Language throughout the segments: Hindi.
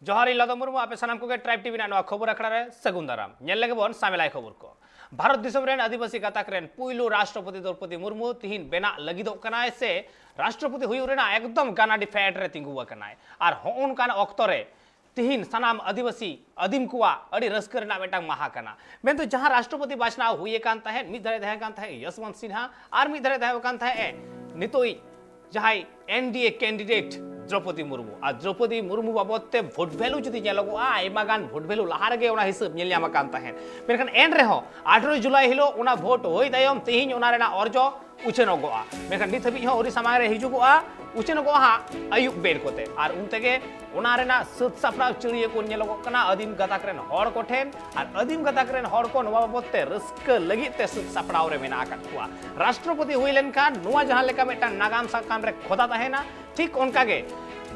जोहारी लदो मुर्मू आपे सनाम को ट्राइब टीवी ना खबर अखड़ा रे सगुन दाराम नेल लगे बोन सामेलाय खबर को भारत दिसम रेन आदिवासी गाताक रेन पुइलु राष्ट्रपति द्रौपदी मुर्मू तिहिन बेना लगिदो कनाय से राष्ट्रपति हुई रेना एकदम गानाडी फैट रे तिंगुवा कनाय आर होन कान ऑक्तो रे तिहिन सनाम आदिवासी आदिम कुआ अड़ी रस्क रेना मेटांग महा कना मेन तो जहां राष्ट्रपति बाचनाव हुई कान ताहे मिद धरे दहे कान ताहे यशवंत सिन्हा आर मिद धरे दहे कान ताहे नितोई जहाई एनडीए कैंडिडेट द्रौपदी मुर्मू आ द्रौपदी मुर्मू बाबते भोट वैल्यू जुदी नेलोगोआ आयमा गान भोट वैल्यू लाहारगे ओना हिसाब नेल ᱧᱟᱢ ᱟᱠᱟᱱ ᱛᱟᱦᱮᱸ ᱢᱮᱱᱠᱷᱟन एन ᱨᱮᱦᱚᱸ 18 जुलाई हिलो ओना भोट होई तायम तिहिन ओना रेना अर्जो उचेनोगोआ मेनखान नित हबी हो ओरी समाय रे हिजुगोआ उचेनोगोआ हा आयुब बेर कोते आर उनतेगे ओना रेना सत सापड़ाव चिड़िए को नेलोगो कना आदिम गताक रेन हर को ठेन आर आदिम गताक रेन हर को नवा बाबते रस्क लगित ते सत सापड़ाव रे मेना आकात कुआ राष्ट्रपति हुई लेनखान नुवा जहां लेका मेटा नागाम साकाम रे खोदा ताहेना ठीक ओनकागे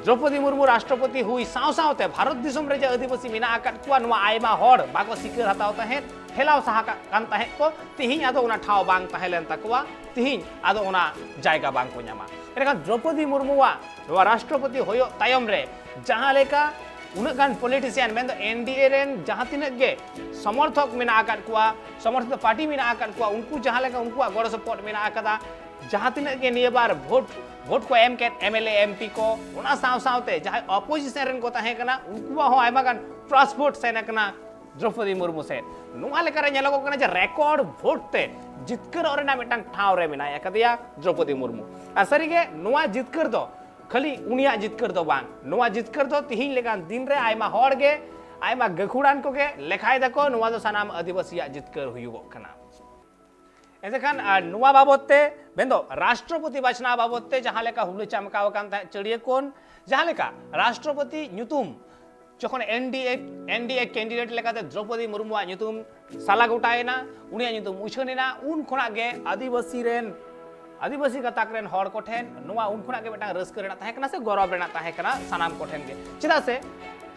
द्रौपदी मुर्मू राष्ट्रपति हुई साव सावते भारत दिसम रे जे आदिवासी मेना आकात कुआ नुवा आयमा हर बाको सिकर हताव ताहेन हेलाव सहा कान ताहें को तिहिन आदो ओना ठाव बांग ताहेलेन तकवा तिहिन आदो ओना जायगा बांग को ᱧᱟᱢᱟ एनखान द्रौपदी मुर्मुवा नुवा राष्ट्रपति होयो तायम रे जहां लेका उन गान पॉलिटिशियन मेन एनडीए रेन जहां तिनक गे समर्थक मेना आकात कुआ समर्थक पार्टी मेना आकात कुआ उनको जहां लेका उनको गड़ सपोर्ट मेना आकादा जहां तिनक गे निये बार भोट को एम के एमएलए एमपी को उना साव सावते जहां अपोजिशन रेन को ताहे कना उनको हो आयमा गान ट्रांसपोर्ट सेना कना द्रौपदी मुर्मू से नुआ लेकर नेलोगो कना जे रिकॉर्ड भोट ते जितकर ओरेना मेटांग ठाव रे मेना एकदिया द्रौपदी मुर्मू आ सरीगे नुआ जितकर दो खाली उनिया जितकर दो बांग नुआ जितकर दो तिहिन लेकान दिन रे आयमा हर गे आयमा गखुड़ान को गे लेखाय दको नुआ दो सनाम आदिवासी जितकर हुयुगो कना एसेखान नुआ बाबते बेंदो राष्ट्रपति बाचना बाबते जहां लेका हुले चमकाव कान ता चड़िए कोन जहां लेका राष्ट्रपति न्युतुम जखन एनडीए कैंडिडेट लेकाते द्रौपदी मुर्मू न्युतुम साला गोटायना उनिया न्युतुम उछनेना उन खोना गे आदिवासी गाताक रेन हर को ठेन नुआ उन खोना गे बेटा रस्क रेना ताहे कना से गौरव रेना ताहे कना सनाम को ठेन गे चिदा से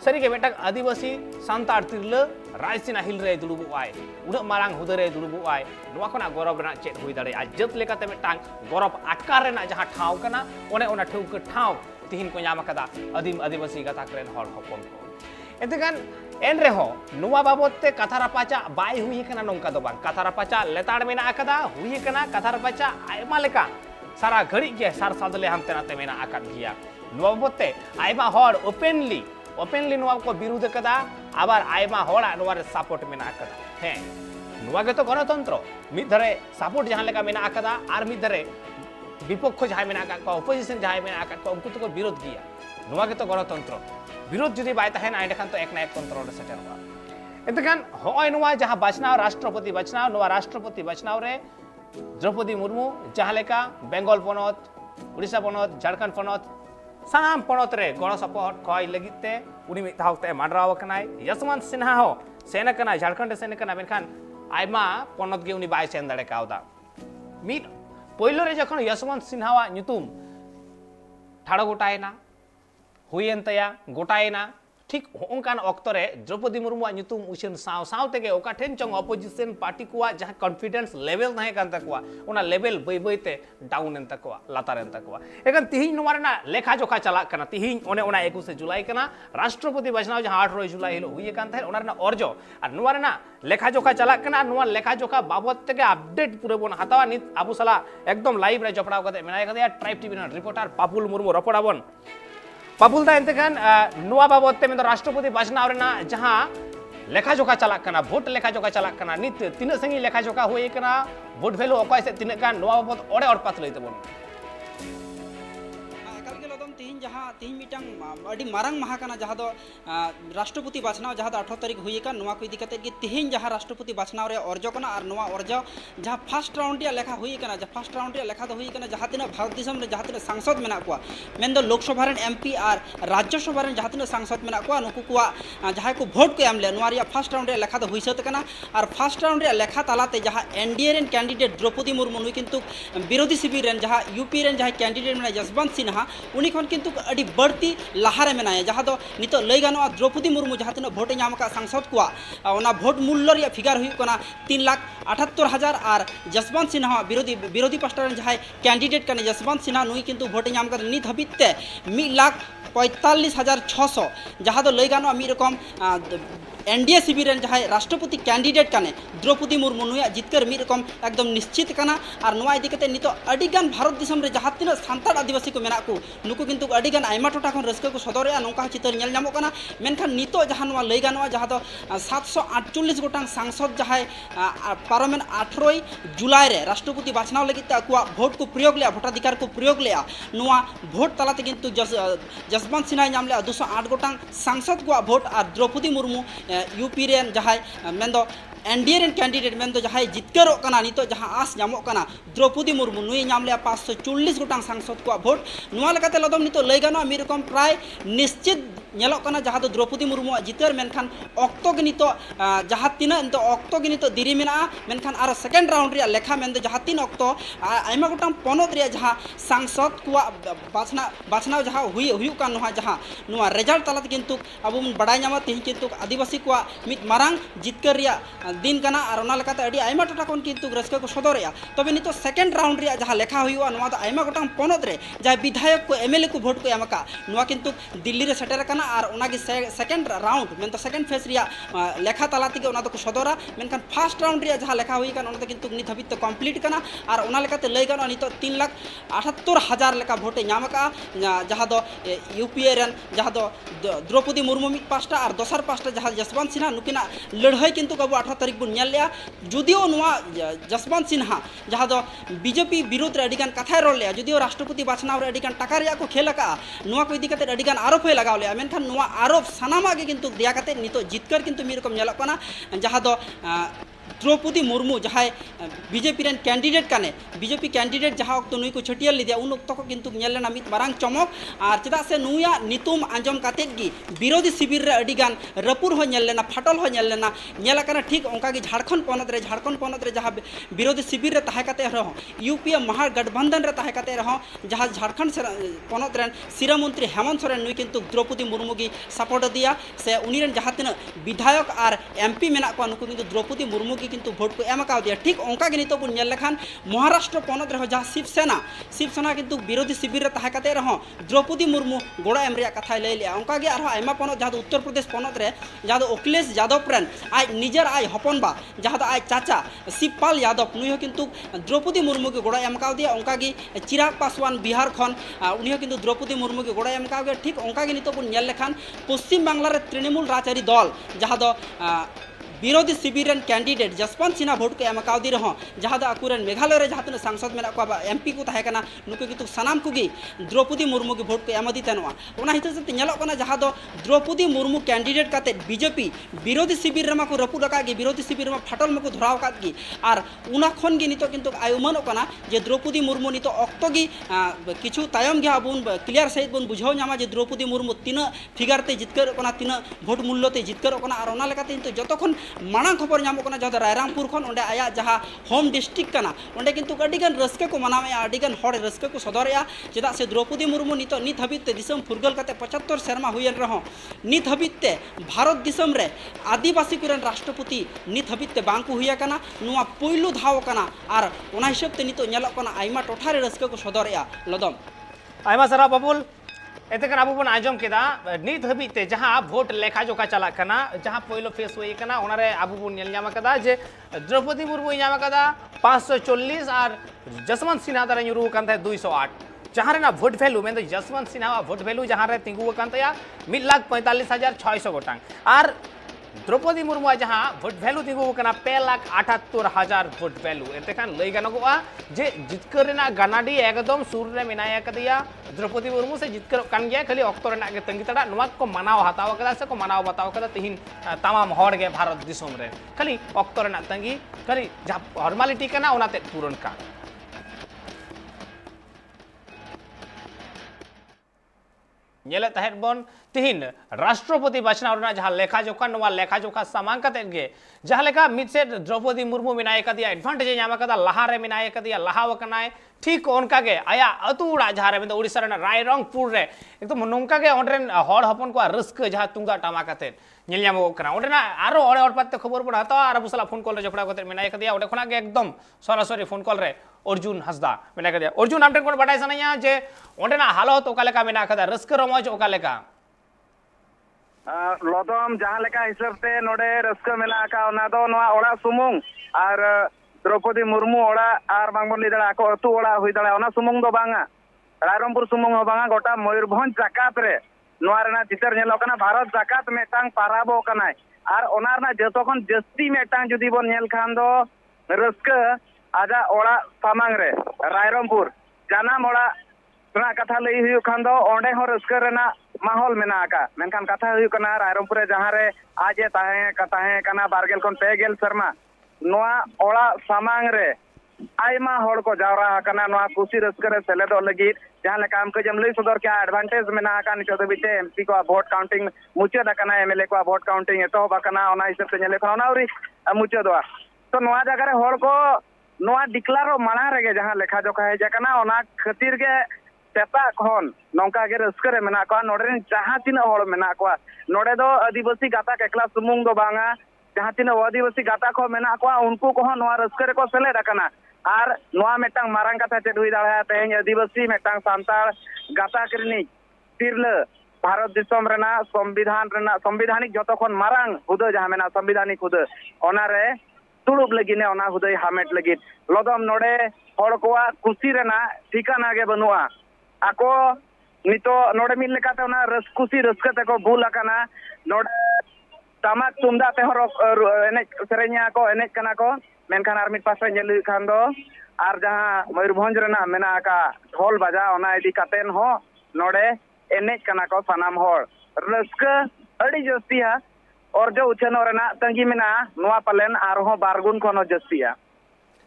सरी के बेटा आदिवासी सांतार तिरला रायसीना हिल रे दुलुबु आय उना मारांग हुदरे दुलुबु आय नुआ खोना गौरव रेना चेत हुई दाड़े आ जत लेकाते बेटा गौरव आकार रेना जहां ठाव कना ओने ओना ठौक ठाव तिहिन को ᱧᱟᱢ कदा आदिवासी गाताक रेन हर हपन को एतेगान एन रेहो नुआ बाबते कथा रापाचा बाय हुई कना नोंका दो बांग कथा रापाचा लेताड़ मेना आकदा हुई कना कथा रापाचा आयमा लेका सारा घड़ी के सार सादले हमते नाते मेना आकाद गिया नुआ बाबते आयमा हर ओपनली नुआ को विरोध कदा आबार आयमा हड़ा नुआ रे सपोर्ट मेना आकदा हे नुआ के तो गणतंत्र मिद धरे सपोर्ट जहां लेका मेना आकदा आर मिद धरे विपक्ष जहां मेना आका को अपोजिशन जहां मेना आका को उनको तो विरोध गिया नुआ के तो गणतंत्र विरोध जुदी बाय ताहेन आइडेखान तो एक ना एक कंट्रोल रे सेटेरवा एतखान होय नुआ जहां बाचनाव राष्ट्रपति बाचनाव नुआ राष्ट्रपति बाचनाव रे द्रौपदी मुर्मू जहां लेका बेंगल पनत उड़ीसा पनत झारखंड पनत सानाम पनत रे गण सपोर्ट कय लगिते उनी मिद धावते माडराव कनाय यशवंत सिन्हा हो सेना कना झारखंड सेना कना मेनखान आयमा पनत गे उनी बाय सेन दाड़े कावदा मिद पहिलो रे जखन यशवंत सिन्हावा न्युतुम ठाड़ो गोटायना हुईन तया गोटायना ठीक ओंकान ऑक्तो रे द्रौपदी मुर्मू न्युतुम उछन साव साव तेगे ओका ठेन चंग अपोजिशन पार्टी कुआ जहां कॉन्फिडेंस लेवल नहीं कान तकवा ओना लेवल बई बईते डाउन एन तकवा लातार एन तकवा एगन तिहिन नुवा रेना लेखा जोखा चला कना तिहिन ओने ओना 21 जुलाई कना राष्ट्रपति बचनाव जहां 18 जुलाई हिलो हुई कान थाहे ओना रेना अर्जो आ नुवा रेना लेखा जोखा चला कना नुवा लेखा जोखा बाबत तेगे अपडेट पूरे बन हतावा नित आबु सला एकदम लाइव रे जपड़ाव कते मेना कते ट्राइब टीवी रिपोर्टर पापुल मुर्मू रपड़ाबन पापुल दा एंतेखान नुआ बाबते में राष्ट्रपति बाचनाव रेना जहां लेखा जोखा चलाक कना भोट लेखा जोखा चलाक कना नित तीन संगी लेखा जोखा हुई कना भोट वैल्यू अकय से तीन गान नुआ बाबत ओडे अड़पात लई तबन तीन जहाँ तीन मिटांग अड़ी मारंग महा कना जहाँ दो राष्ट्रपति बाचनाव जहाँ 18 तारीख हुई का नुआ को इदी कते कि तीन जहाँ राष्ट्रपति बाचनाव रे अर्जो कना और नुआ अर्जो जहाँ फर्स्ट राउंड या लेखा हुई कना जहाँ फर्स्ट राउंड या लेखा तो हुई कना जहाँ तीन भारत दिसम रे जहाँ तीन सांसद मेना कुआ मेन दो लोकसभा रे एमपी और राज्यसभा रे जहाँ तीन सांसद मेना कुआ नुकु कुआ जहाँ को भोट को एमले नुआ रे फर्स्ट राउंड या लेखा तो हुई सत कना और फर्स्ट राउंड या लेखा तालाते जहाँ एनडीए रेन कैंडिडेट द्रौपदी मुर्मू नुई किंतु विरोधी शिविर रेन जहाँ यूपी रेन जहाँ कैंडिडेट मेना यशवंत सिन्हा उनी खन किंतु अड़ी बढ़ती लहारे मेनाया जहाँ दो नित लई गानोआ द्रौपदी मुर्मू जहाँ तीन भोट ᱧᱟᱢ का सांसद कुआ ओना भोट मूल्य रे फिगर हुई कना 3,78,000 और यशवंत सिन्हा विरोधी पास्टर जहाँ कैंडिडेट कने यशवंत सिन्हा नुई किंतु भोट ᱧᱟᱢ का नित हबिते 1,00,000 45,600 जहाँ दो लई गानो मी रकम एनडीए शिविर जहाँ राष्ट्रपति कैंडिडेट काने द्रौपदी मुर्मू नुया जितकर मी रकम एकदम निश्चित कना और नुआ इदी कते नितो अडिगान भारत दिसम रे जहाँ तीन सान्ताड़ आदिवासी को मेना को नुकु किंतु अडिगान आयमा टोटा खन रस्क को सदरेया नौका चितर नेल ᱧᱟᱢᱚᱜ ᱠᱟᱱᱟ मेनखान नितो जहाँ नुआ लई गानोआ जहाँ दो 748 गोटांग सांसद जहाँ पार्लियामेंट 18 जुलाई रे राष्ट्रपति बाछनाव लगित अकुआ भोट को प्रयोग लिया भोटाधिकार को प्रयोग लिया नुआ भोट तालाते किंतु जसवंत सिन्हा नाम लिया 208 गोटांग सांसद को भोट और द्रौपदी मुर्मू यूपी रेन जहाँ मेंदो एनडीए रेन कैंडिडेट मेंदो जहाँ जितकरो कना नितो जहाँ आस नामो कना द्रौपदी मुर्मू नुई नाम लिया 540 गोटांग सांसद को भोट नुआ लगाते लदम नितो लई गानो मी रकम प्राय निश्चित नेलोक कना जहाँ दो द्रौपदी मुर्मू जितर मेनखान ऑक्टो के नितो जहाँ तीन नितो ऑक्टो के नितो दिरी मेना मेनखान आरो सेकेंड राउंड रे लेखा मेंदो जहाँ तीन ऑक्टो आयमा गोटांग पनोत रे जहाँ सांसद को बाछनाव जहाँ हुई का नुहा जहाँ नुआ रिजल्ट तालाते किंतु अब बड़ाई नामा तेही किंतु आदिवासी को मित मारांग जितकर रिया दिन कना और ओना लेकाते अडी आयमा टोटा कोन किंतु रस्क को सदरेया तबे नितो सेकेंड राउंड रे जहाँ लेखा हुआ नुआ दो आयमा गोटांग पनोत रे जहाँ विधायक को एमएलए को भोट को एमका नुआ किंतु दिल्ली रे सेटर कना और ओनागी सेकेंड राउंड मेन तो सेकेंड फेज रिया लेखा तालाते ओना दो को सदरा मेनखान फर्स्ट राउंड रे जहाँ लेखा हुई ओना किंतु नित हबित कंप्लीट कना और ओना लेकाते लई गानो नितो 3,78,000 लेका भोटे नामका जहाँ दो यूपीए रेन जहाँ दो द्रौपदी मुर्मू मित पास्टा और दोसर पास्टा जहाँ जसवंत सिन्हा नुकिना लड़ाई किंतु कबो 18 तारीख बुन नेल लिया जुदियो नुआ जसवंत सिन्हा जहाँ दो बीजेपी विरोध रे अडिगान कथाय रोल लिया जुदियो राष्ट्रपति बाछनाव रे अडिगान टाका रिया को खेल का नुआ को इदी कते अडिगान आरोप होय लगाव लिया मेनखान नुआ आरोप सानामा गे किंतु दिया कते नितो जितकर किंतु मी रकम नेलक कना जहाँ दो द्रौपदी मुर्मू जहाँ बीजेपी रेन कैंडिडेट काने बीजेपी कैंडिडेट जहाँ वक्त नुई को छटियल लिदिया उन वक्त को किंतु नेलना मित मारांग चमक और चेदा से नुया नितुम आंजम कातेद गी विरोधी शिविर रे अडिगान रपुर हो नेल लेना फाटल हो नेल लेना नेला कना ठीक ओंका गी झारखंड पनत रे जहाँ विरोधी शिविर रे ताहे काते रहो यूपीए महागठबंधन रे ताहे काते रहो जहाँ झारखंड पनत रेन सिरा मंत्री हेमंत सोरेन नुई किंतु द्रौपदी मुर्मू गी सपोर्ट दिया से उनी रेन जहाँ तीन विधायक और एमपी मेना को नुकु किंतु द्रौपदी मुर्मू की किंतु भोट को एम दिया ठीक ओंका गे नितो बुन नेल लेखान महाराष्ट्र पनत रे जहाँ शिवसेना किंतु विरोधी शिविर रे ताहे काते रहो द्रौपदी मुर्मू गोड़ा एम रिया कथा लई लिया ओंका गे आरो आयमा पनत जहाँ उत्तर प्रदेश पनत रे जहाँ अखिलेश यादव रेन आज निजर आज हपनबा जहाँ आज चाचा शिवपाल यादव नुई किंतु द्रौपदी मुर्मू के गोड़ा एम दिया ओंका गे चिराग पासवान बिहार खन उनी किंतु द्रौपदी मुर्मू के गोड़ा एम दिया ठीक ओंका गे नितो बुन नेल लेखान पश्चिम बांग्ला रे तृणमूल राजआरी दल जहाँ दो विरोधी शिविर कैंडिडेट जसवंत सिन्हा भोट को एम दी रहो जहाँ अकुरन मेघालय जहाँ तीन सांसद मेना को एमपी को तहकना नुकु किंतु सानाम को द्रौपदी मुर्मू की भोट को एम दी तेनवा ओना हिसाब से नेलोक कना जहाँ दो द्रौपदी मुर्मू कैंडिडेट काते बीजेपी विरोधी शिविर मा को रपुद गी विरोधी शिविर में फाटल में को धराव गी और उना खन गे नितो किंतु आयुमान कना जे द्रौपदी मुर्मू नितो अक्तो गी किछु तायम गे आबुन क्लियर सहित बन बुझाव नामा जे द्रौपदी मुर्मू तीन फिगर ते जितकर कना तीन भोट मूल्य ते जितकर कना और ओना लेकाते नितो जतखन माना खबर नामो कना जहाँ रायरामपुर खन ओंडे आया जहाँ होम डिस्ट्रिक्ट कना ओंडे किंतु अडिगान रस्के को मनावे अडिगान हड़ रस्के को सदरेया चेदा से द्रौपदी मुर्मू नितो नित हबिते दिसम फुरगल कते 75 सेरमा हुयन रहो नित हबिते भारत दिसम रे आदिवासी कुरन राष्ट्रपति नित हबिते बांको हुया कना नुआ पोइलु धाव कना और ओना हिसाब ते नितो नेलोक कना आइमा टोठा रे रस्के को सदरेया लदम आयमा सारा बाबुल एतेकन आबो बन आंजम केदा नित हबिते जहाँ भोट लेखा जोखा चला कना जहाँ पहिलो फेस हुई कना ओनारे आबो बन नेल ᱧᱟᱢ कदा जे द्रौपदी मुर्मू ᱧᱟᱢ कदा 540 और जसवंत सिन्हा दारा ᱧᱩᱨᱩ कान थे 208 जहाँ रे ना भोट वैल्यू में जसवंत सिन्हा भोट वैल्यू जहाँ रे तिंगु कान तया 1,45,600 गोटांग और द्रौपदी मुर्मू जहाँ भोट वैल्यू तिंगु कना 2,78,000 भोट वैल्यू एतेखान लई गानोगआ जे जितकर रेना गानाडी एकदम सुर रे मेनाया कदिया द्रौपदी मुर्मू से जितकर कान गया खाली अक्तो रेना के तंगी तड़ा नुआ को मनाव हताव कदा से को मनाव बताव कदा तिहिन तमाम हड़ गे भारत दिसोम रे खाली अक्तो रेना तंगी खाली जहाँ फॉर्मालिटी कना ओनाते पूरण का नेले तहेत बन तिहिन राष्ट्रपति बाछनाव रना जहां लेखा जोखा नवा लेखा जोखा सामान कते गे जहां लेका मिसे द्रौपदी मुर्मू मिनाय कदिया एडवांटेज नाम कदा लहा रे मिनाय कदिया लहाव कनाय ठीक ओनका गे आया अतु उड़ा जहां रे उड़ीसा रना रायरंगपुर रे एकदम नोंका गे ओंडरेन हड़ हपन को रस्क जहां तुंगा टामा कते नेल नामो कना ओंडेना आरो ओड़े ओड़पाते खबर बड़ा हता आर बुसला फोन कॉल रे जपड़ा कते मिनाय कदिया ओडे खना गे एकदम सरासरी फोन कॉल रे अर्जुन हसदा मिनाय कदिया अर्जुन आमटेन कोन बाडाय सनाया जे ओंडेना हालत ओका लेका मिना कदा रस्क रमज ओका लेका लदम जहाँ लेका हिसाब से नोडे रस्क मेला का ओना दो नोआ ओड़ा सुमुंग और द्रौपदी मुर्मू ओड़ा और बांगबन ली दड़ा को अतु ओड़ा हुई दड़ा ओना सुमुंग दो बांगा रायरंगपुर सुमुंग हो बांगा गोटा मयूरभंज जाकात रे नोआ रेना चितर नेलो कना भारत जाकात मेटांग पाराबो कनाय और ओना रेना जतो खन जस्ती मेटांग जुदी बोन नेल खान दो रस्क आजा ओड़ा सामांग रे रायरंगपुर जानाम ओड़ा ᱨᱮᱱᱟᱜ ᱠᱟᱛᱷᱟ ᱞᱟᱹᱭ ᱦᱩᱭᱩᱜ ᱠᱷᱟᱱ ᱫᱚ ᱚᱸᱰᱮ ᱦᱚᱸ ᱨᱟᱹᱥᱠᱟᱹ ᱨᱮᱱᱟᱜ ᱢᱟᱦᱚᱞ ᱢᱮᱱᱟᱜ ᱟᱠᱟᱫ ᱢᱮᱱᱠᱷᱟᱱ ᱠᱟᱛᱷᱟ ᱦᱩᱭᱩᱜ ᱠᱟᱱᱟ ᱨᱟᱭᱨᱚᱝᱯᱩᱨ ᱨᱮ ᱡᱟᱦᱟᱸ ᱨᱮ ᱟᱡ ᱮ ᱛᱟᱦᱮᱸ ᱠᱟᱱᱟ 20 ᱠᱷᱚᱱ 30 ᱥᱮᱨᱢᱟ ᱱᱚᱣᱟ ᱚᱲᱟᱜ ᱥᱟᱢᱟᱝ ᱨᱮ ᱟᱭᱢᱟ ᱦᱚᱲ ᱠᱚ ᱡᱟᱣᱨᱟ ᱟᱠᱟᱱᱟ ᱱᱚᱣᱟ ᱠᱩᱥᱤ ᱨᱟᱹᱥᱠᱟᱹ ᱨᱮ ᱥᱮᱞᱮᱫᱚᱜ ᱞᱟᱹᱜᱤᱫ ᱡᱟᱦᱟᱸ ᱞᱮᱠᱟ ᱟᱢ ᱠᱟᱹᱡᱮᱢ ᱞᱟᱹᱭ ᱥᱚᱫᱚᱨ ᱠᱮᱜᱼᱟ ᱮᱰᱵᱷᱟᱱᱴᱮᱡᱽ ᱢᱮᱱᱟᱜ ᱟᱠᱟᱫ ᱱᱤᱛᱚᱜ ᱫᱷᱟᱹᱵᱤᱡ ᱛᱮ ᱮᱢᱯᱤ ᱠᱚᱣᱟᱜ ᱵᱷᱳᱴ ᱠᱟউᱱᱴᱤᱝ ᱢᱩᱪᱟᱹᱫ ᱟᱠᱟᱱᱟ ᱮᱢᱮᱞᱮ ᱠᱚᱣᱟᱜ ᱵᱷᱳᱴ ᱠᱟউᱱᱴᱤᱝ ᱮᱛᱚᱦᱚᱵ ᱟᱠᱟᱱᱟ ᱚᱱᱟ ᱦᱤᱥᱟᱹᱵ ᱛᱮ ᱧᱮᱞ ᱞᱮᱠᱷᱟᱱ ᱚᱱᱟ ᱟᱹᱣᱨᱤ ᱢᱩᱪᱟᱹᱫᱚᱜᱼᱟ ᱛᱚ ᱱᱚᱣᱟ ᱡᱟᱭᱜᱟ ᱨᱮ ᱦᱚᱲ ᱠᱚ ᱱᱚᱣᱟ ᱰᱤᱠᱞᱟᱨᱚᱜ ᱢᱟᱲᱟᱝ ᱨᱮᱜᱮ ᱡᱟᱦᱟᱸ ᱞᱮᱠᱷᱟ ᱡᱚᱠᱷᱟ ᱦᱮᱡ ᱟᱠᱟᱱᱟ ᱚᱱᱟ ᱠᱷᱟᱹᱛᱤᱨ ᱜᱮ ᱥᱮᱛᱟᱜ ᱠᱷᱚᱱ ᱱᱚᱝᱠᱟ ᱜᱮ ᱨᱟᱹᱥᱠᱟᱹ ᱨᱮ ᱢᱮᱱᱟᱜ ᱠᱚᱣᱟ ᱱᱚᱰᱮ ᱨᱮᱱ ᱡᱟᱦᱟᱸ ᱛᱤᱱᱟᱹᱜ ᱦᱚᱲ ᱢᱮᱱᱟᱜ ᱠᱚᱣᱟ ᱱᱚᱰᱮ ᱫᱚ ᱟᱹᱫᱤᱵᱟᱹᱥᱤ ᱜᱟᱛᱟᱠ ᱮᱠᱞᱟ ᱥᱩᱢᱩᱝ ᱫᱚ ᱵᱟᱝᱟ ᱡᱟᱦᱟᱸ ᱛᱤᱱᱟᱹᱜ ᱟᱹᱫᱤᱵᱟᱹᱥᱤ ᱜᱟᱛᱟᱠ ᱦᱚᱸ ᱢᱮᱱᱟᱜ ᱠᱚᱣᱟ ᱩᱱᱠᱩ ᱠᱚᱦᱚᱸ ᱱᱚᱣᱟ ᱨᱟᱹᱥᱠᱟᱹ ᱨᱮᱠᱚ ᱥᱮᱞᱮᱫ ᱟᱠᱟᱱᱟ ᱟᱨ ᱱᱚᱣᱟ ᱢᱤᱫᱴᱟᱝ ᱢᱟᱨᱟᱝ ᱠᱟᱛᱷᱟ ᱪᱮᱫ ᱦᱩᱭ ᱫᱟᱲᱮᱭᱟᱜᱼᱟ ᱛᱮᱦᱮᱧ ᱟᱹᱫᱤᱵᱟᱹᱥᱤ ᱢᱤᱫᱴᱟᱝ ᱥᱟᱱᱛᱟᱲ ᱜᱟᱛᱟᱠ ᱨᱤᱱᱤᱡ ᱛᱤᱨᱞᱟᱹ भारत दिसम रेना संविधानिक जतो खन मारांग हुदा जहां मेना संविधानिक हुदा ओनारे तुड़ुब लगिने ओना हुदै हामेट लगित लदम नोडे हड़ कोआ कुसी रेना ठिकाना गे बनुआ आको नितो नोडे मिल लेकाते ओना कुसी रस्का ते को भूल आकाना नोडे टामाक तुमदा ते हरो एने सेरेन्या को एने कना को मेनखान आर मिट पासे नेल खान दो आर जहां मयूरभंज रेना मेना का ढोल बजा ओना इदी कातेन हो नोडे एने कना को सनाम हर रस्का अड़ी जस्तिया और जो उछनो रेना तंगी मेना नोआ पलेन आरो बारगुन खनो जस्तिया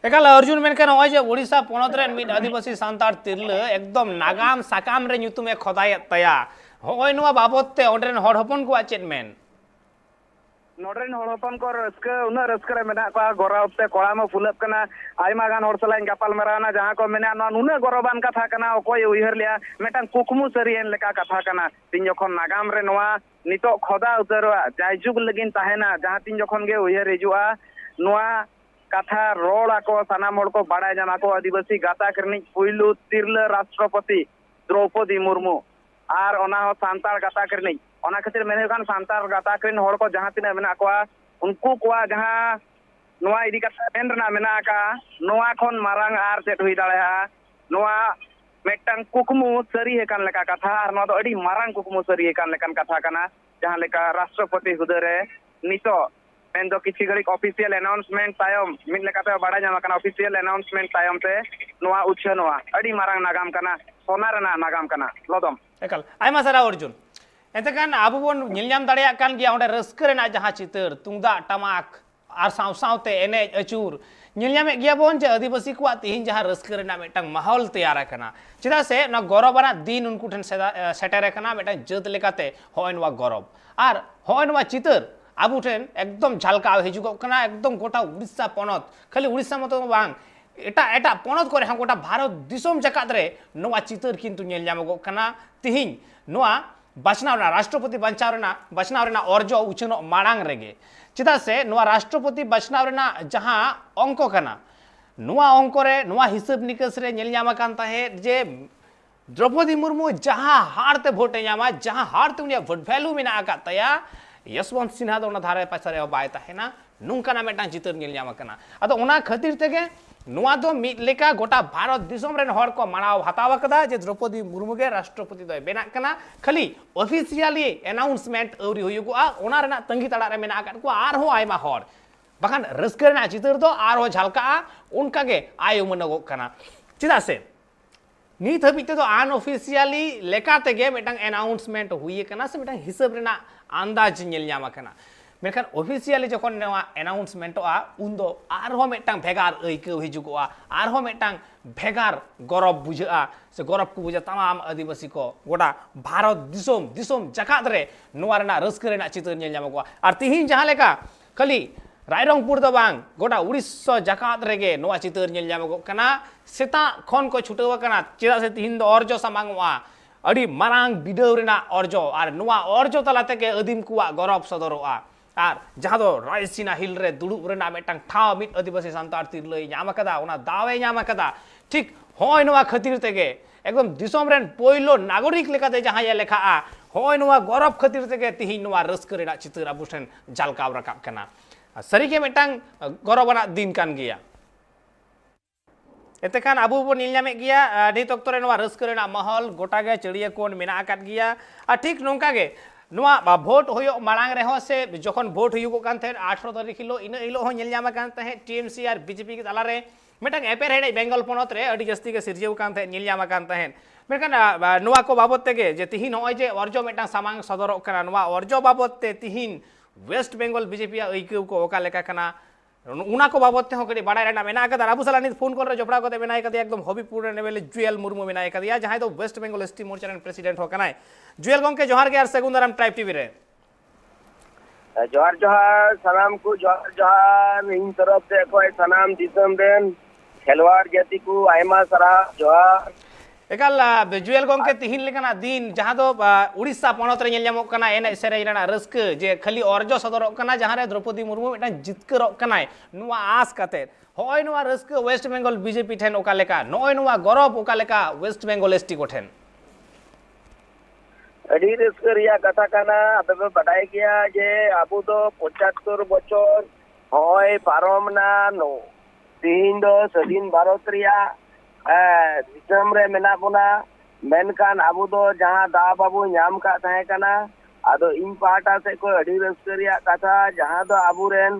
एकाल अर्जुन मेनखान नय जे ओडिशा पनत रेन मिद आदिवासी सांतार तिरले एकदम नागाम साकाम रे ᱧᱩᱛᱩᱢᱮ ᱠᱷᱚᱫᱟᱭᱮᱫ ᱛᱟᱭᱟ ᱦᱚᱭ ᱱᱚᱣᱟ ᱵᱟᱵᱚᱫ ᱛᱮ ᱚᱸᱰᱮᱨᱮᱱ ᱦᱚᱲ ᱦᱚᱯᱚᱱ ᱠᱚᱣᱟᱜ ᱪᱮᱫ ᱢᱮᱱ नोडरेन हड़ हपन को रस्का उना रस्का रे मेना को गौरवते कोड़ा में फुलप कना आयमा गान हड़ सलाइन गापाल मराना जहां को मेना नुना गौरवान कथा कना ओकोय उयहर लिया मेटान कुकमु सरियन लेका कथा कना तीन जखन नागाम रे नोआ नितो खोदा उतरवा जायजुग लगिन ताहेना जहां तीन जखन गे उयहर हिजुआ नोआ कथा रोड़ा को सनाम हड़ को बाड़ाय जामा को आदिवासी गाता करनी पुइलु तिरला राष्ट्रपति द्रौपदी मुर्मू आर ओना हो सांतार गाता करनी ओना खातिर मेने कान सांतार गाता करिन हड़ को जहां तिना मेना को उनको को जहां नोआ इदी कथा मेन रना मेना का नोआ खन मारांग आर चेट हुई दाड़ेहा नोआ मेटांग कुकमु सरी हेकान लेका कथा आर नोआ दो अडी मारांग कुकमु सरी हेकान लेकान कथा कना जहां लेका राष्ट्रपति हुदरे नितो मेन दो किछि घड़ी ऑफिशियल अनाउंसमेंट तायम मिन लेकाते बाडा जामा कना ऑफिशियल अनाउंसमेंट तायम ते नोआ उछनोआ अडी मारांग नागाम कना सोना रना नागाम कना लदम एकाल आयमा सारा अर्जुन एतकान आबो बोन ᱧᱮᱞᱧᱟᱢ ᱫᱟᱲᱮᱭᱟᱜ ᱠᱟᱱ ᱜᱮᱭᱟ ᱚᱸᱰᱮ ᱨᱟᱹᱥᱠᱟᱹ ᱨᱮᱱᱟᱜ ᱡᱟᱦᱟᱸ ᱪᱤᱛᱟᱹᱨ ᱛᱩᱢᱫᱟᱜ ᱴᱟᱢᱟᱠ ᱟᱨ ᱥᱟᱶ-ᱥᱟᱶᱛᱮ ᱮᱱᱮᱡ ᱟᱹᱪᱩᱨ ᱧᱮᱞᱧᱟᱢᱮᱫ ᱜᱮᱭᱟ ᱵᱚᱱ ᱡᱮ ᱟᱹᱫᱤᱵᱟᱹᱥᱤ ᱠᱚᱣᱟᱜ ᱛᱮᱦᱮᱧ ᱡᱟᱦᱟᱸ ᱨᱟᱹᱥᱠᱟᱹ ᱨᱮᱱᱟᱜ ᱢᱤᱫᱴᱟᱝ ᱢᱟᱦᱚᱞ ᱛᱮᱭᱟᱨ ᱟᱠᱟᱱᱟ ᱪᱮᱫᱟᱜ ᱥᱮ ᱱᱚᱣᱟ ᱜᱚᱨᱚᱵᱟᱱᱟᱜ ᱫᱤᱱ ᱩᱱᱠᱩ ᱴᱷᱮᱱ ᱥᱮᱴᱮᱨ ᱟᱠᱟᱱᱟ ᱢᱤᱫᱴᱟᱝ ᱡᱟᱹᱛ ᱞᱮᱠᱟᱛᱮ ᱦᱚᱸᱜᱼᱚᱭ ᱱᱚᱣᱟ ᱜᱚᱨᱚᱵ ᱟᱨ ᱦᱚᱸᱜᱼᱚᱭ ᱱᱚᱣᱟ ᱪᱤᱛᱟᱹᱨ ᱟᱵᱚ ᱴᱷᱮᱱ ᱮᱠᱫᱚम ঝালকাও হিজুᱜᱚᱜ ᱠᱟᱱᱟ ᱮᱠᱫᱚম ᱜᱚᱴᱟ উড়িষ্যা ᱯᱚᱱᱚᱛ ᱠᱷᱟᱹᱞᱤ ᱩᱲᱤᱥᱥᱟ ᱢᱚᱛᱚ ᱵᱟᱝ ᱮᱴᱟᱜ ᱯᱚᱱᱚᱛ ᱠᱚᱨᱮ ᱦᱚᱸ ᱜᱚᱴᱟ ᱵᱷᱟᱨᱚᱛ ᱫᱤᱥᱚᱢ ᱡᱟᱠᱟᱛ ᱨᱮ ᱱᱚᱣᱟ ᱪᱤᱛᱟᱹᱨ ᱠᱤᱱᱛᱩ ᱧᱮᱞ ᱧᱟᱢᱚᱜᱚᱜ ᱠᱟᱱᱟ ᱛᱮᱦᱮᱧ ᱱᱚᱣᱟ बाछनावना राष्ट्रपति बाछनावना अर्जो उछनो मांग रेगे चेदा से नोआ राष्ट्रपति बाछनावना जहां अंक कना नोआ अंक रे नोआ हिसाब निकास रे नेल ᱧᱟᱢ आकान ताहे जे द्रौपदी मुर्मू जहां हारते भोट ᱧᱟᱢᱟ जहां हारते उनिया भोट वैल्यू मेना आका तया यशवंत सिन्हा दो धारे पासे रे बाय ताहेना नुंकाना मेटा चितर नेल ᱧᱟᱢ आकाना अदो उना खातिर तेगे नोआ दो मिद लेका गोटा भारत दिसम रेन हड़ को मानाव हताव कदा जे द्रौपदी मुर्मू गे राष्ट्रपति दो बेना कना खाली ऑफिशियली अनाउंसमेंट औरी हुयुगुआ ओना रेना तंगी तड़ा रे मेना आकान को आर हो आयमा हड़ बाखान रस्कर रेना चितर दो आर हो झलका उनका गे आयो मनगो कना चेदा से नीत हबी ते तो अनऑफिशियली लेका तेगे मेटांग अनाउंसमेंट हुई कना से मेटांग हिसाब रेना अंदाज नेल ᱧᱟᱢ कना मेखान ऑफिशियली जखन नवा एनाउंसमेंटोआ उन्दो आरहो मेटांग भेगार ऐकौ हिजुगोआ आरहो मेटांग भेगार गौरव बुझा से गौरव को बुझा तमाम आदिवासी को गोटा भारत दिसोम दिसोम जकात रे नोआ रेना रस्क रेना चित्र नेल ᱧᱟᱢᱚᱜᱚᱜᱼᱟ आर तिहिन जहां लेका खाली रायरंगपुर दो बांग गोटा उड़ीसा जकात रेगे नोआ चित्र नेल ᱧᱟᱢᱚᱜᱚᱜ कना सेता खन को छुटवा कना चेदा से तिहिन दो अर्जो सामांगवा अड़ी मारांग बिडव रेना अर्जो आर नोआ अर्जो तलाते के आदिम कुआ गौरव सदरोआ और जहाँ दो रायसीना हिल रे दुड़ुब रेना मेटांग ठाव मिट आदिवासी सान्ताड़ तिरलई ᱧᱟᱢ कदा ओना दावे ᱧᱟᱢ कदा ठीक होय नोआ खातिर तेगे एकदम दिसोम रेन पोइलो नागरिक लेकाते जहाँ ये लेखा होय नोआ गौरव खातिर तेगे तिहिन नोआ रस्क रेना चित्र आबो ठेन जालकाव रकाब कना सरी के मेटांग गौरवना दिन कान गिया एतेखान आबो बो नील ᱧᱟᱢᱮ गिया नित ऑक्तो रे नोआ रस्क रेना महल गोटा गे चड़िया कोन मेना आकात गिया आ ठीक नोंका गे नोआ भोट होयो मांग रहे से जखन भोट हुयुगो कान थे 18 तारीख हिलो इन हिलो हो नेल ᱧᱟᱢ कान थे टीएमसी और बीजेपी के तलारे मेटांग एपेर हेडे बेंगल पोनत रे अडी जस्ती के सिरजेव कान थे नेल ᱧᱟᱢ कान थे मेखान नोआ को बाबत तेगे जे तिहिन होय जे अर्जो मेटांग सामांग सदरक कना नोआ अर्जो बाबत ते तिहिन वेस्ट बेंगल बीजेपी ऐकौ को ओका लेका कना उना को बाबत ते हो कड़ी बाडाय रेना मेना कदा आबु साला नित फोन कर जोपड़ा कते मेनाय कदे एकदम हबीपुर नेवेले जुएल मुर्मू मेनाय कदिया जहां दो वेस्ट बेंगल एसटी मोर्चा रेन प्रेसिडेंट हो कनाय जुएल गंके जोहार के आर सेगुंदाराम ट्राइब टीवी रे जोहार जोहार सलाम को जोहार जोहार इन तरफ से कोई सलाम दिसम देन खेलवाड़ जाति को आयमा सरा जोहार एकाल जुएल गंके तिहिन लेकाना दिन जहां दो उड़ीसा पोनत रे नेल ᱧᱟᱢᱚᱜ कना एने सेरे रेना रस्क जे खाली अर्जो सदरक कना जहां रे द्रौपदी मुर्मू मेटा जितकरक कनाय नुआ आस काते होय नुआ रस्क वेस्ट बेंगल बीजेपी ठेन ओका लेका नय नुआ गौरव ओका लेका वेस्ट बेंगल एसटी को ठेन अड़ी रस्क रिया कथा कना अबे बडाय गया जे आबू दो 75 बछर होय पारमना नो तीन दो सदीन भारत रिया दिसम रे मेना बोना मेनकान आबू दो जहां दा बाबू ᱧᱟᱢ का तहे कना आदो इन पाटा से कोई अड़ी रस्क रिया कथा जहां दो आबू रेन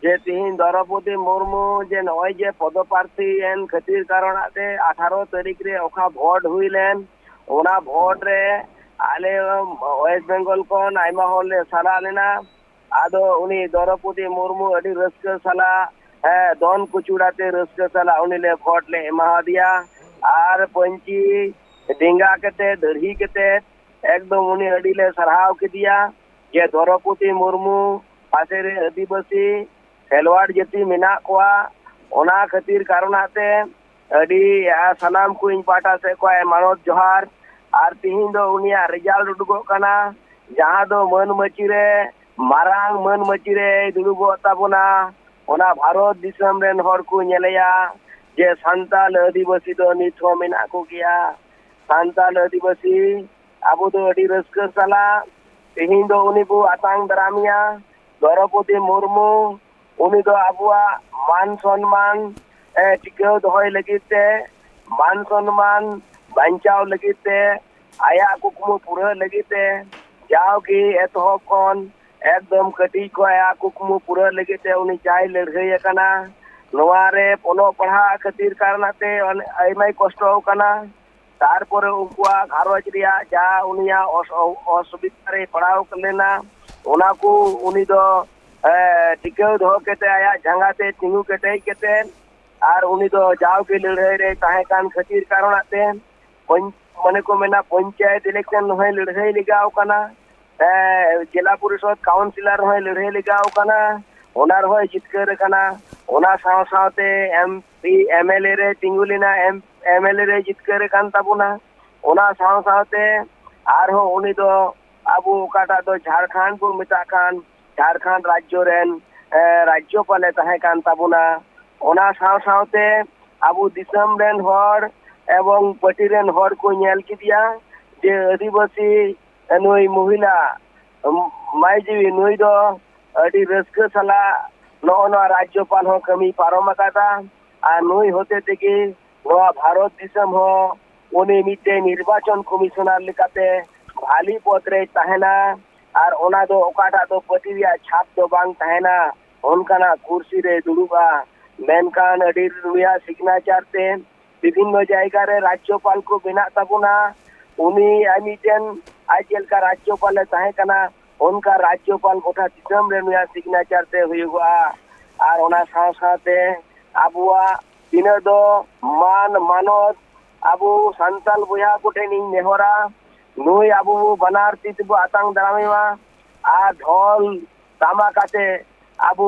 जे तिहिन द्रौपदी मुर्मू जे नय जे पदप्रार्थी एन खातिर कारण आते 18 तारीख रे ओखा भोट हुईलेन ओना भोट रे आले वेस्ट बेंगल कोन आयमा होले साला लेना आदो उनी द्रौपदी मुर्मू अड़ी रस्क साला दोन कुचुड़ाते रस्क साला उनीले भोट ले एमा दिया आर पंची डिंगा केते दरही केते एकदम उनी अड़ी ले सरहाव के दिया जे द्रौपदी मुर्मू पासे रे आदिवासी खेलवाड़ जाति मेना कोआ ओना खातिर कारणते अड़ी सलाम को इन पाटा से को मानत जोहार आर तिहिन दो उनिया रिजल्ट उडुगो कना जहां दो मन मची रे मारांग मन मची रे दुडुगो ताबोना ओना भारत दिसम रेन हर को नेलेया जे संताल आदिवासी दो निथो मेना को गया संताल आदिवासी आबो दो अड़ी रस्क साला तिहिन दो उनी को आतांग दरामिया द्रौपदी मुर्मू उनी दो आबुआ मान सम्मान टिकाव दोहय लगिते मान सम्मान बांचाव लगिते आया कुकमु पूरा लगिते जाओ की एतहब कोन एकदम कटी को आया कुकमु पूरा लगिते उनी चाय लड़ाई कना नोआ रे पोलो पढ़ा खातिर कारनाते आयमाय कष्ट कना तारपरे उनकुआ घारोज रिया जा उनिया असुविधा रे पढ़ाव लेना ओना को उनी दो टिकाव दो केते आया जंगाते तिंगु केते केते आर उनी दो जाओ के लड़ाई रे ताहे कान खातिर कारनाते मने को मेना पंचायत इलेक्शन होय लड़ाई लगाव कना जिला परिषद काउंसिलर होय लड़ाई लगाव कना ओनार होय जितकर कना ओना साव सावते एमपी एमएलए रे तिंगुलिना एमएलए रे जितकर कान ताबुना ओना साव सावते आर हो उनी दो आबू काटा दो झारखंड को मिता कान झारखंड राज्य रेन राज्यपाल ताहे कान ताबुना ओना साव सावते आबू दिसम रेन हर एवं पार्टी रेन हर को नेल किदिया जे आदिवासी नई महिला माइजीवी नई दो अड़ी रस्क साला नोना राज्यपाल हो कमी पारम कादा आ नई होते तेगे नोआ भारत दिसम हो उनी मिटे निर्वाचन कमिशनर लेकाते भाली पद रे ताहेना आर ओना दो ओकाटा दो पार्टी रिया छाप दो बांग ताहेना उनकाना कुर्सी रे दुड़ुबा मेनकान अड़ी रुया सिग्नेचर ते विभिन्न जायगा रे राज्यपाल को बिना ताबुना उनी आमिटेन आजल का राज्यपाल ताहे कना उनका राज्यपाल गोटा दिसम रे नुया सिग्नेचर ते हुयुगा और ओना साव सावते आबुआ तिना दो मान मानत आबु संताल बुया कोटेनी नेहरा नुई आबु बनार तितबु आतांग दारामेवा आ ढोल तामा काते आबु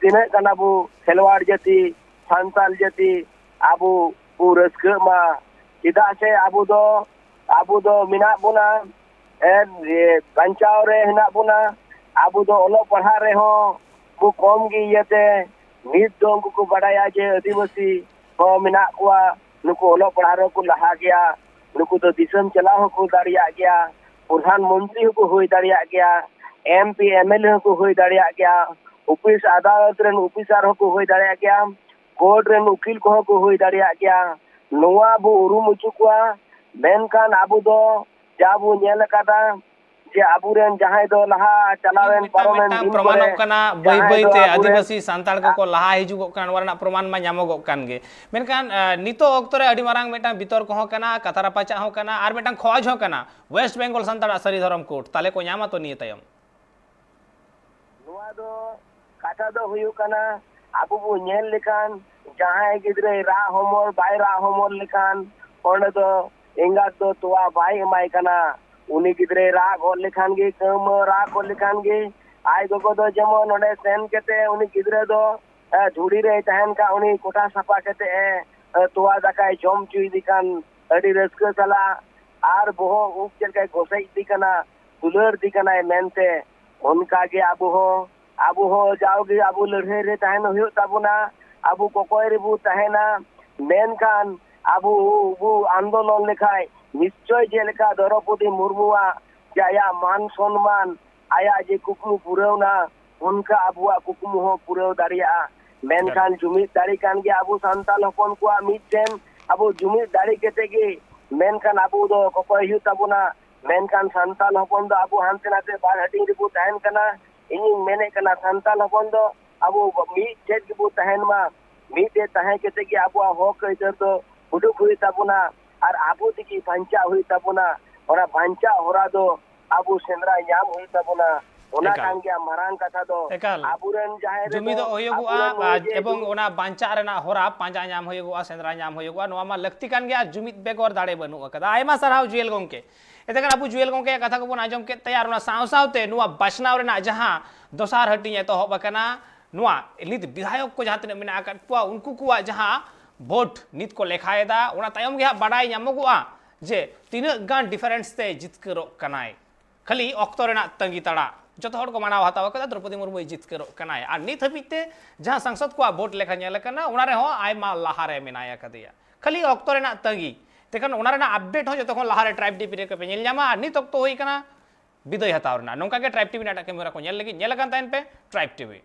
तिना कनाबु खेलवाड़ जाति संताल जाति आबु पुरस्क मा चिदा से आबु दो मिना बुना बंचाव रे हिना बुना आबु दो ओलो पढ़ा रे हो बु कम गी येते नित दो को बड़ाया जे आदिवासी हो मिना कुआ नुको ओलो पढ़ा रे को लहा गया नुको तो दिसम चला हो को दाड़िया गया प्रधानमंत्री को होई दाड़िया गया एमपी एमएलए को होई दाड़िया गया ऑफिस अदालत रेन ऑफिसर को होई दाड़िया गया कोर्ट रेन उकिल को होई दाड़िया गया नोआ बु उरुम उचुकुआ मेनकान आबु दो जाबु नेल कादा जे आबुरेन जहां दो लहा चलावेन पारोमेन दिन प्रमाणों कना बाई बाई ते आदिवासी सांताल को लहा हिजुगो कान वरना प्रमाण मा ᱧᱟᱢᱚᱜᱚᱜ ᱠᱟᱱ ᱜᱮ ᱢᱮᱱᱠᱷᱟन ᱱᱤᱛᱚᱜ ᱚᱠᱛᱚ ᱨᱮ ᱟᱹᱰᱤ ᱢᱟᱨᱟᱝ ᱢᱤᱫᱴᱟᱝ ᱵᱤᱛᱚᱨ ᱠᱚᱦᱚᱸ ᱠᱟᱱᱟ ᱠᱟᱛᱷᱟ ᱨᱟᱯᱟᱪᱟᱜ ᱦᱚᱸ ᱠᱟᱱᱟ ᱟᱨ ᱢᱤᱫᱴᱟᱝ ᱠᱷᱚᱡ ᱦᱚᱸ ᱠᱟᱱᱟ ᱳᱭᱮᱥᱴ ᱵᱮᱝᱜᱚᱞ ᱥᱟᱱᱛᱟᱲᱟᱜ ᱥᱟᱹᱨᱤ ᱫᱷᱚᱨᱚᱢ ᱠᱳᱰ ᱛᱟᱞᱮ ᱠᱚ ᱧᱟᱢᱟ ᱛᱚ ᱱᱤᱭᱟᱹ ᱛᱟᱭᱚᱢ ᱱᱚᱣᱟ ᱫᱚ ᱠᱟᱛᱷᱟ ᱫᱚ ᱦᱩᱭᱩᱜ ᱠᱟᱱᱟ ᱟᱵᱚ ᱵᱚ ᱧᱮᱞ ᱞᱮᱠᱷᱟᱱ ᱡᱟᱦᱟᱸᱭ ᱜᱤᱫᱽᱨᱟᱹ ᱨᱟᱜ ᱦᱚᱢᱚᱨ ᱵᱟᱭ ᱨᱟᱜ ᱦᱚᱢᱚᱨ ᱞᱮᱠᱷᱟन ᱚᱸᱰᱮ ᱫᱚ ᱮᱸᱜᱟᱛ ᱫᱚ ᱛᱚᱣᱟ ᱵᱟᱭ ᱮᱢᱟᱭ ᱠᱟᱱᱟ उनी गिद्रे राग हो लेखान गे कम राग हो लेखान गे आय गोगो दो जेमन नोडे सेन केते उनी गिद्रे दो झुड़ी रे तहन का उनी कोटा सफा केते तोवा दाकाय जम चुई दिकान अडी रस्क सला आर बोहो उप चलकाय गोसाई दिकना दुलर दिकना मेनते उनका गे आबू हो जाओगे आबू लड़े रे तहन हुयो ताबुना आबू कोकोय रे बु तहना मेन खान आबू बु आंदोलन लेखाय निश्चय जेलेका द्रौपदी मुर्मुआ जाया मान सम्मान आया जे कुकमु पुरौना उनका आबुआ कुकमु हो पुरौ दाड़िया मेनखान जुमिद दाड़ी कान गे आबू संताल हपन को मिटटेन आबू जुमिद दाड़ी केते गे मेनखान आबू दो कोकोय हुयो ताबुना मेनखान संताल हपन दो आबू हानते नाते बार हटिंग रे बु तहन कना ᱤᱧ ᱢᱮᱱᱮ ᱠᱟᱱᱟ ᱥᱟᱱᱛᱟᱞ ᱦᱚᱯᱚᱱ ᱫᱚ ᱟᱵᱚ ᱢᱤᱫ ᱴᱷᱮᱡ ᱜᱮᱵᱚ ᱛᱟᱦᱮᱱ ᱢᱟ ᱢᱤᱫ ᱴᱷᱮᱡ ᱛᱟᱦᱮᱸ ᱠᱟᱛᱮ ᱜᱮ ᱟᱵᱚᱣᱟᱜ ᱦᱚᱠ ᱟᱹᱭᱫᱟᱹᱨ ᱫᱚ ᱩᱰᱩᱠ ᱦᱩᱭ ᱛᱟᱵᱚᱱᱟ ᱟᱨ ᱟᱵᱚ ᱛᱮᱜᱮ ᱵᱟᱧᱪᱟᱣ ᱦᱩᱭ ᱛᱟᱵᱚᱱᱟ ᱚᱱᱟ ᱵᱟᱧᱪᱟᱣ ᱦᱚᱨᱟ ᱫᱚ ᱟᱵᱚ ᱥᱮᱸᱫᱽᱨᱟ ᱧᱟᱢ ᱦᱩᱭ ᱛᱟᱵᱚᱱᱟ ᱚᱱᱟ ᱠᱟᱱ ᱜᱮᱭᱟ ᱢᱟᱨᱟᱝ ᱠᱟᱛᱷᱟ ᱫᱚ ᱟᱵᱚᱨᱮᱱ ᱡᱟᱦᱟᱸᱭ ᱡᱩᱢᱤᱫ ᱦᱩᱭᱩᱜᱚᱜᱼᱟ ᱮᱵᱚᱝ ᱚᱱᱟ ᱵᱟᱧᱪᱟᱜ ᱨᱮᱱᱟᱜ ᱦᱚᱨᱟ ᱯᱟᱸᱡᱟ ᱧᱟᱢ ᱦᱩᱭᱩᱜᱚᱜᱼᱟ ᱥᱮᱸᱫᱽᱨᱟ ᱧᱟᱢ ᱦᱩᱭᱩᱜᱚᱜᱼᱟ ᱱᱚᱣᱟ ᱢᱟ ᱞᱟᱹᱠᱛᱤ ᱠᱟᱱ ᱜᱮᱭᱟ ᱡᱩᱢᱤᱫ ᱵᱮᱜᱚᱨ ᱫᱟᱲᱮ ᱵᱟᱹᱱᱩᱜ ᱟᱠᱟᱫᱟ ᱟᱭᱢᱟ ᱥᱟᱨᱦᱟᱣ ᱡᱩᱭᱮᱞ ᱜᱚᱝᱠᱮ एतेखान आबू जुएल गोंके कथा को आजम के तैयार सावते बाछनाव जहां दोसार हटिंग एतहब नुआ नित विधायक को जहां तीन मेना उनको को जहां भोट नित को लेखाएदा उना तायम गे बाडाय नामगोआ जे तीन गान डिफरेंस ते जितकरो कनाय खाली अक्तो रेना तंगी तड़ा जो हर को मानाव हताव कदा द्रौपदी मुर्मू जितकरो कनाय और नित हबीते जहां संसद को भोट लेखा नेल कना उना रे हो आयमा लहारे मेनाया कदिया खाली अक्तो रेना तंगी तेखन उना रेना अपडेट हो जतखन लहारे ट्राइब टीवी रे पे नेल जामा नित अक्तो होई कना विदय हताव रेना नोंका के ट्राइब टीवी नाटा कैमरा को नेल लगी नेल कान ताइन पे ट्राइब टीवी।